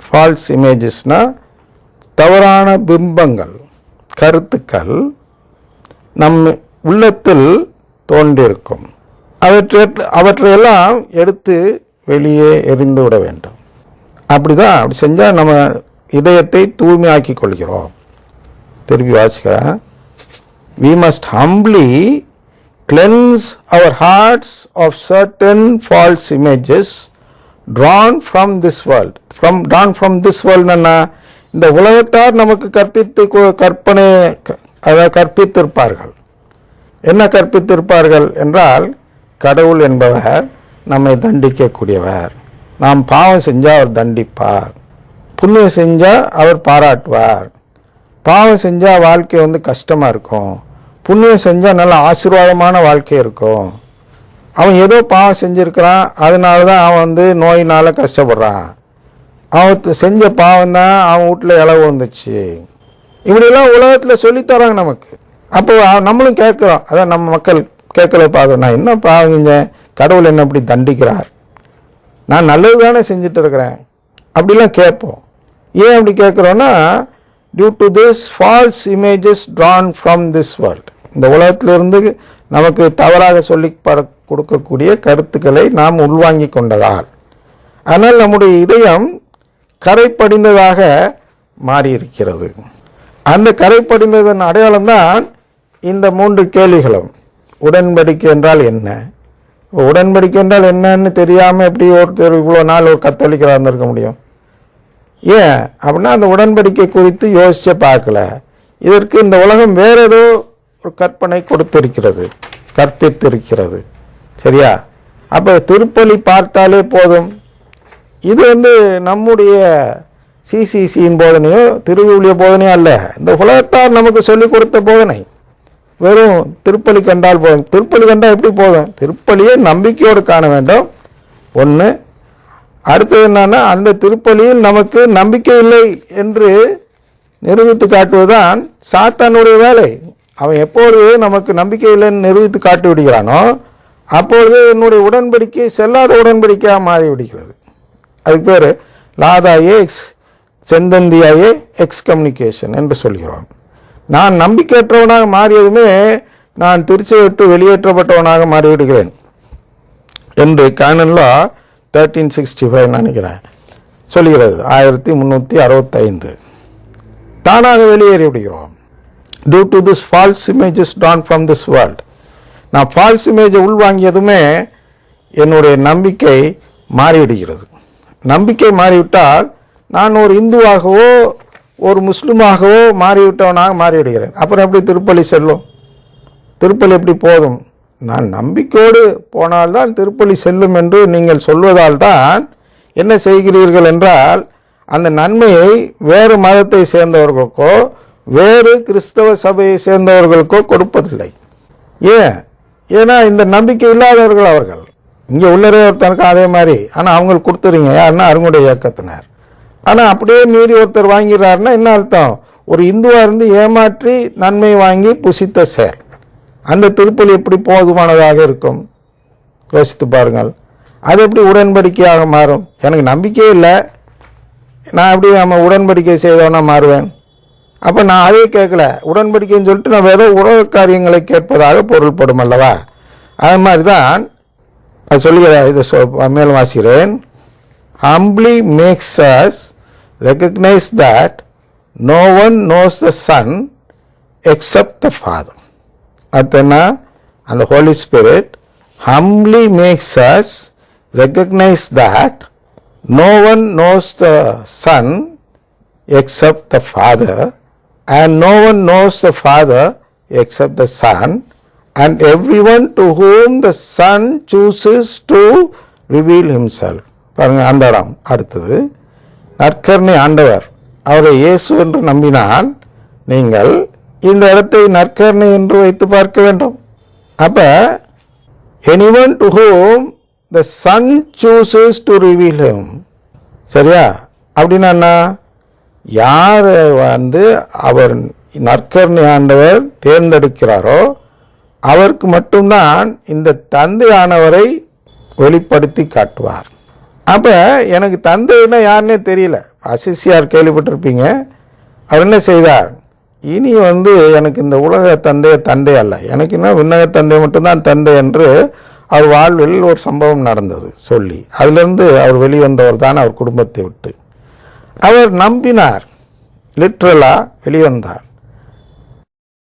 Falls இமேஜஸ்னால் தவறான பிம்பங்கள், கருத்துக்கள் நம் உள்ளத்தில் தோன்றியிருக்கும். அவற்றையெல்லாம் எடுத்து வெளியே எறிந்து விட வேண்டும். அப்படி செஞ்சால் நம்ம இதயத்தை தூய்மையாக்கி கொள்கிறோம். திருப்பி வாசிக்கிறேன். We must humbly cleanse our hearts of certain false images drawn from this world. Drawn from this world னா இந்த உலகத்தார் நமக்கு கற்பித்திருப்பார்கள். என்ன கற்பித்திருப்பார்கள் என்றால், கடவுள் என்பவர் நம்மை தண்டிக்கக்கூடியவர், நாம் பாவம் செஞ்சால் அவர் தண்டிப்பார், புண்ணியம் செஞ்சால் அவர் பாராட்டுவார், பாவம் செஞ்சால் வாழ்க்கை கஷ்டமாக இருக்கும், புண்ணியம் செஞ்சால் நல்ல ஆசீர்வாதமான வாழ்க்கை இருக்கும், அவன் ஏதோ பாவம் செஞ்சுருக்கிறான் அதனால தான் அவன் நோயினால் கஷ்டப்படுறான், அவன் செஞ்ச பாவம் தான் அவன் வீட்டில் இளவு வந்துச்சு, இப்படிலாம் உலகத்தில் சொல்லித்தராங்க நமக்கு. அப்போ நம்மளும் கேட்குறோம். அதான் நம்ம மக்கள் கேட்கல பார்க்குறோம், நான் என்ன பாவம் செஞ்சேன், கடவுள் என்ன இப்படி தண்டிக்கிறார், நான் நல்லது தானே செஞ்சுட்டு இருக்கிறேன், அப்படிலாம் கேட்போம். ஏன் அப்படி கேட்குறோன்னா, due to this false images drawn from this world. இந்த உலகத்திலிருந்து நமக்கு தவறாக சொல்லி கொடுக்கக்கூடிய கருத்துக்களை நாம் உள்வாங்கி கொண்டதால். ஆனால் நம்முடைய இதயம் கரைப்படிந்ததாக மாறியிருக்கிறது. அந்த கரைப்படிந்ததன் அடையாளம்தான் இந்த 3 கேள்விகளும். உடன்படிக்கை என்றால் என்ன? உடன்படிக்கை என்றால் என்னன்னு தெரியாமல் எப்படி ஒருத்தர் இவ்வளோ நாள் ஒரு கத்தோலிக்கராக இருந்திருக்க முடியும்? ஏன் அப்படின்னா, அந்த உடன்படிக்கை குறித்து யோசிச்ச பார்க்கல. இதற்கு இந்த உலகம் வேற ஏதோ ஒரு கற்பனை கொடுத்திருக்கிறது, கற்பித்திருக்கிறது. சரியா? அப்போ திருப்பலி பார்த்தாலே போதும். இது நம்முடைய சிசிசியின் போதனையோ திருவிழிய போதனையோ அல்ல, இந்த உலகத்தார் நமக்கு சொல்லிக் கொடுத்த போதனை. வெறும் திருப்பலி கண்டால் போதும். திருப்பலி கண்டால் எப்படி போதும்? திருப்பலியை நம்பிக்கையோடு காண வேண்டும் ஒன்று. அடுத்தது என்னன்னா, அந்த திருப்பலியில் நமக்கு நம்பிக்கை இல்லை என்று நிரூபித்து காட்டுவதுதான் சாத்தானுடைய வேலை. அவன் எப்பொழுது நமக்கு நம்பிக்கை இல்லைன்னு நிரூபித்து காட்டி விடுகிறானோ அப்பொழுது என்னுடைய உடன்படிக்கை செல்லாத உடன்படிக்கையாக மாறி விடுகிறது. அதுக்கு பேர் லாதாயே செந்தந்தியாயே எக்ஸ்கம்யூனிகேஷன் என்று சொல்கிறோம். நான் நம்பிக்கையற்றவனாக மாறியதுமே நான் திருச்சியை விட்டு வெளியேற்றப்பட்டவனாக மாறிவிடுகிறேன் என்று கானன் லா 1365 நினைக்கிறேன் சொல்கிறது. 1365 தானாக வெளியேறி விடுகிறோம். Due to this false images down from this world. நான் ஃபால்ஸ் இமேஜை உள்வாங்கியதுமே என்னுடைய நம்பிக்கை மாறிவிடுகிறது. நம்பிக்கை மாறிவிட்டால் நான் ஒரு இந்துவாகவோ ஒரு முஸ்லீமாகவோ மாறிவிட்டவனாக மாறிவிடுகிறேன். அப்புறம் எப்படி திருப்பலி செல்லும்? திருப்பலி எப்படி போதும்? நான் நம்பிக்கையோடு போனால்தான் திருப்பலி செல்லும் என்று நீங்கள் சொல்வதால் தான் என்ன செய்கிறீர்கள் என்றால், அந்த நன்மையை வேறு மதத்தை சேர்ந்தவர்களுக்கோ வேறு கிறிஸ்தவ சபையை சேர்ந்தவர்களுக்கோ கொடுப்பதில்லை. ஏன்னா இந்த நம்பிக்கை இல்லாதவர்கள் அவர்கள். இங்கே உள்ளரே ஒருத்தனுக்கு அதே மாதிரி, ஆனால் அவங்க கொடுத்துறீங்க. யாருன்னா அருங்குடைய இயக்கத்தினர். ஆனால் அப்படியே மீறி ஒருத்தர் வாங்கிறாருன்னா என்ன அர்த்தம்? ஒரு இந்துவாக இருந்து ஏமாற்றி நன்மை வாங்கி புசித்த செயல். அந்த திருப்பலி எப்படி போதுமானதாக இருக்கும்? யோசித்து பாருங்கள். அது எப்படி உடன்படிக்கையாக மாறும்? எனக்கு நம்பிக்கையே இல்லை, நான் எப்படி நம்ம உடன்படிக்கை செய்தவனா மாறுவேன்? அப்போ நான் அதே கேட்கல, உடன்படிக்கைன்னு சொல்லிட்டு நம்ம ஏதோ உலக காரியங்களை கேட்பதாக பொருள்படும் அல்லவா? அது மாதிரி தான் அது சொல்லுகிறேன். இதை மேலும் வாசிக்கிறேன். Humbly makes us recognize that no one knows the Son except the Father. Adana and the Holy Spirit humbly makes us recognize that no one knows the Son except the Father, and no one knows the Father except the Son, and everyone to whom the Son chooses to reveal himself. பாருங்க அந்த இடம். அடுத்தது, நற்கருணை ஆண்டவர் அவரை இயேசு என்று நம்பினால் நீங்கள் இந்த இடத்தை நற்கருணை என்று வைத்து பார்க்க வேண்டும். அப்ப anyone to whom the Son chooses to reveal him. சரியா? அப்படின்னா யார் அவர் நற்கருணை ஆண்டவர் தேர்ந்தெடுக்கிறாரோ அவருக்கு மட்டும்தான் இந்த தந்தையானவரை வெளிப்படுத்தி காட்டுவார். அப்போ எனக்கு தந்தைன்னா யாருன்னே தெரியல, அசிசியார் கேள்விப்பட்டிருப்பீங்க. அவர் என்ன செய்தார்? இனி எனக்கு இந்த உலக தந்தை அல்ல, எனக்கு இன்னும் விண்ணக தந்தை மட்டும்தான் தந்தை என்று அவர் வாழ்வில் ஒரு சம்பவம் நடந்தது சொல்லி, அதிலிருந்து அவர் வெளிவந்தவர் தான் அவர் குடும்பத்தை விட்டு. அவர் நம்பினார், லிட்ரலாக வெளிவந்தார்.